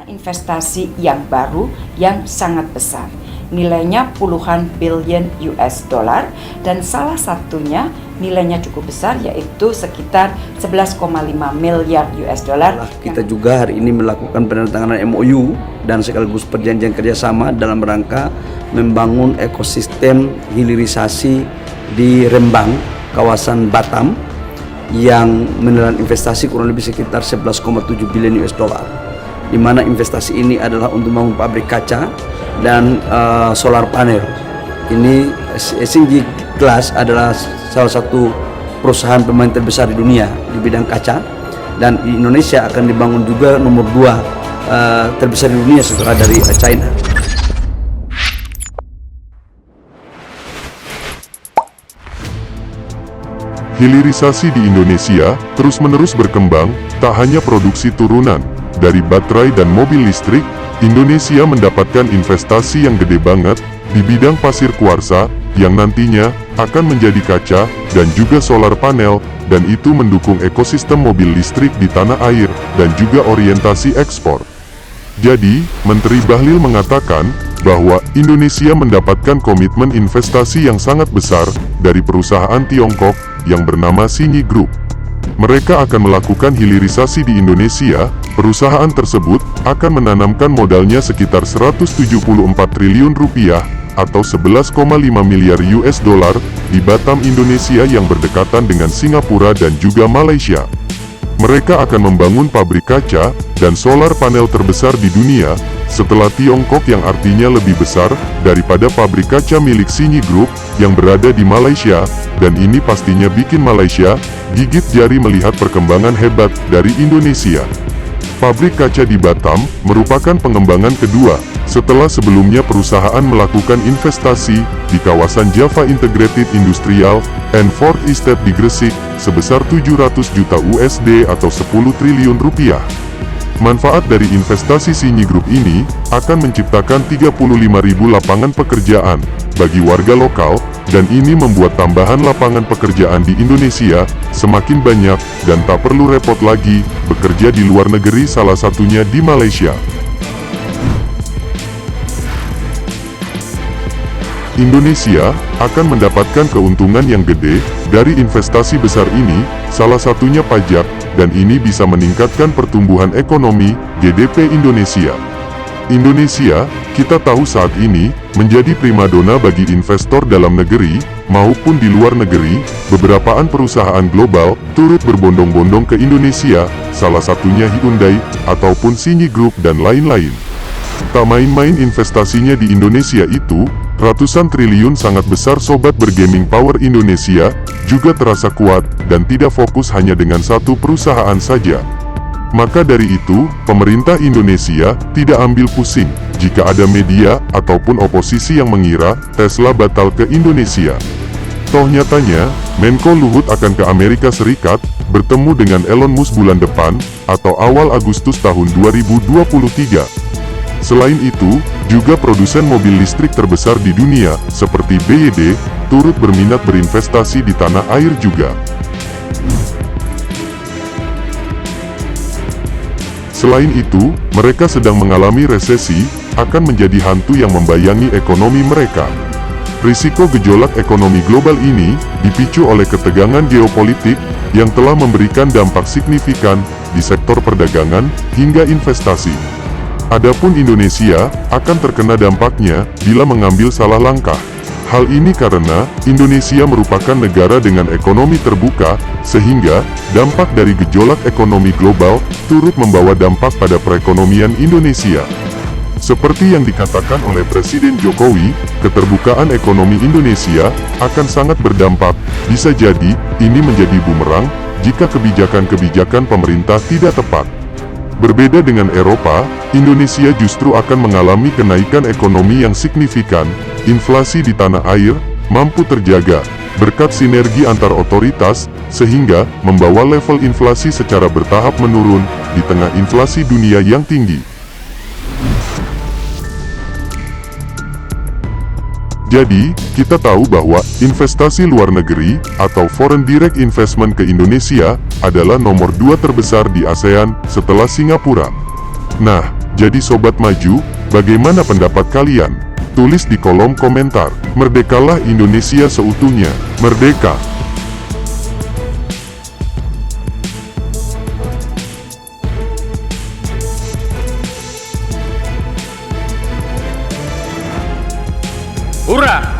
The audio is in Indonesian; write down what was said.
investasi yang baru yang sangat besar. Nilainya puluhan billion US dollar dan salah satunya nilainya cukup besar yaitu sekitar 11,5 miliar US dollar. Kita juga hari ini melakukan penandatanganan MOU dan sekaligus perjanjian kerjasama dalam rangka membangun ekosistem hilirisasi di Rembang, kawasan Batam yang menelan investasi kurang lebih sekitar 11,7 billion US dollar. Di mana investasi ini adalah untuk membangun pabrik kaca dan solar panel. Ini SCG Glass adalah salah satu perusahaan pemain terbesar di dunia di bidang kaca, dan di Indonesia akan dibangun juga nomor 2 terbesar di dunia setelah dari China. Hilirisasi di Indonesia terus-menerus berkembang, tak hanya produksi turunan. Dari baterai dan mobil listrik, Indonesia mendapatkan investasi yang gede banget di bidang pasir kuarsa yang nantinya akan menjadi kaca dan juga solar panel, dan itu mendukung ekosistem mobil listrik di tanah air dan juga orientasi ekspor. Jadi, Menteri Bahlil mengatakan bahwa Indonesia mendapatkan komitmen investasi yang sangat besar dari perusahaan Tiongkok yang bernama Xingyi Group. Mereka akan melakukan hilirisasi di Indonesia. Perusahaan tersebut akan menanamkan modalnya sekitar 174 triliun rupiah atau 11,5 miliar US dollar di Batam, Indonesia yang berdekatan dengan Singapura dan juga Malaysia. Mereka akan membangun pabrik kaca dan solar panel terbesar di dunia setelah Tiongkok, yang artinya lebih besar daripada pabrik kaca milik Xingyi Group yang berada di Malaysia, dan ini pastinya bikin Malaysia gigit jari melihat perkembangan hebat dari Indonesia. Pabrik kaca di Batam merupakan pengembangan kedua setelah sebelumnya perusahaan melakukan investasi di kawasan Java Integrated Industrial and Port Estate di Gresik sebesar 700 juta USD atau 10 triliun rupiah. Manfaat dari investasi Xingyi Group ini akan menciptakan 35.000 lapangan pekerjaan bagi warga lokal, dan ini membuat tambahan lapangan pekerjaan di Indonesia semakin banyak dan tak perlu repot lagi bekerja di luar negeri, salah satunya di Malaysia. Indonesia akan mendapatkan keuntungan yang gede dari investasi besar ini, salah satunya pajak, dan ini bisa meningkatkan pertumbuhan ekonomi GDP Indonesia. Indonesia, kita tahu saat ini, menjadi primadona bagi investor dalam negeri maupun di luar negeri. Beberapa perusahaan global turut berbondong-bondong ke Indonesia, salah satunya Hyundai ataupun Xingyi Group dan lain-lain. Tak main-main investasinya di Indonesia itu, ratusan triliun sangat besar. Sobat Bergaming Power Indonesia juga terasa kuat dan tidak fokus hanya dengan satu perusahaan saja. Maka dari itu, pemerintah Indonesia tidak ambil pusing jika ada media ataupun oposisi yang mengira Tesla batal ke Indonesia. Toh nyatanya, Menko Luhut akan ke Amerika Serikat bertemu dengan Elon Musk bulan depan atau awal Agustus tahun 2023. Selain itu, juga produsen mobil listrik terbesar di dunia, seperti BYD, turut berminat berinvestasi di tanah air juga. Selain itu, mereka sedang mengalami resesi, akan menjadi hantu yang membayangi ekonomi mereka. Risiko gejolak ekonomi global ini dipicu oleh ketegangan geopolitik yang telah memberikan dampak signifikan di sektor perdagangan hingga investasi. Adapun Indonesia akan terkena dampaknya bila mengambil salah langkah. Hal ini karena Indonesia merupakan negara dengan ekonomi terbuka, sehingga dampak dari gejolak ekonomi global turut membawa dampak pada perekonomian Indonesia. Seperti yang dikatakan oleh Presiden Jokowi, keterbukaan ekonomi Indonesia akan sangat berdampak. Bisa jadi ini menjadi bumerang jika kebijakan-kebijakan pemerintah tidak tepat. Berbeda dengan Eropa, Indonesia justru akan mengalami kenaikan ekonomi yang signifikan. Inflasi di tanah air mampu terjaga berkat sinergi antar otoritas, sehingga membawa level inflasi secara bertahap menurun di tengah inflasi dunia yang tinggi. Jadi, kita tahu bahwa investasi luar negeri atau foreign direct investment ke Indonesia adalah nomor 2 terbesar di ASEAN setelah Singapura. Nah, Jadi Sobat Maju, bagaimana pendapat kalian? Tulis di kolom komentar. Merdekalah Indonesia seutuhnya. Merdeka! Hurrah!